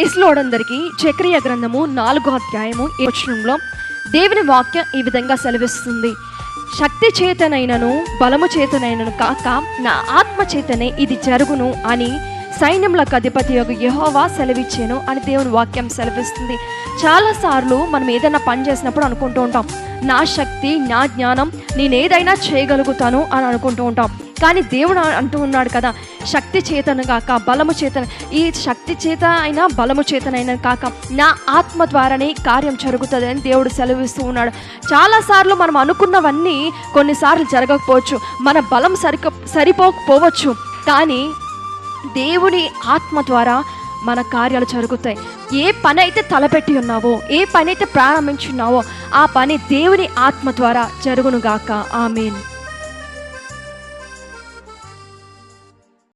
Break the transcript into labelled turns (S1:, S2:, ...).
S1: ఇస్లోడందరికీ జకరియా గ్రంథము 4వ అధ్యాయము 7వ వచనంలో దేవుని వాక్యం ఈ విధంగా సెలవిస్తుంది. శక్తి చేతనైనను బలము చేతనైనను కాక నా ఆత్మ చేతనే ఇది జరుగును అని సైన్యములకు అధిపతి యెహోవా సెలవిచ్చాను అని దేవుని వాక్యం సెలవిస్తుంది. చాలాసార్లు మనం ఏదైనా పని చేసినప్పుడు అనుకుంటూ ఉంటాం, నా శక్తి నా జ్ఞానం నేను ఏదైనా చేయగలుగుతాను అని అనుకుంటూ ఉంటాం. కానీ దేవుడు అంటూ ఉన్నాడు కదా, శక్తి చేతను కాక బలము చేతన, ఈ శక్తి చేత అయినా బలము చేతనైనా కాక నా ఆత్మ ద్వారానే కార్యం జరుగుతుంది అని దేవుడు సెలవిస్తూ ఉన్నాడు. చాలాసార్లు మనం అనుకున్నవన్నీ కొన్నిసార్లు జరగకపోవచ్చు, మన బలం సరిపోకపోవచ్చు, కానీ దేవుని ఆత్మ ద్వారా మన కార్యాలు జరుగుతాయి. ఏ పని అయితే తలపెట్టి ఉన్నావో, ఏ పని అయితే ప్రారంభించున్నావో ఆ పని దేవుని ఆత్మ ద్వారా జరుగునుగాక. ఆమేన్.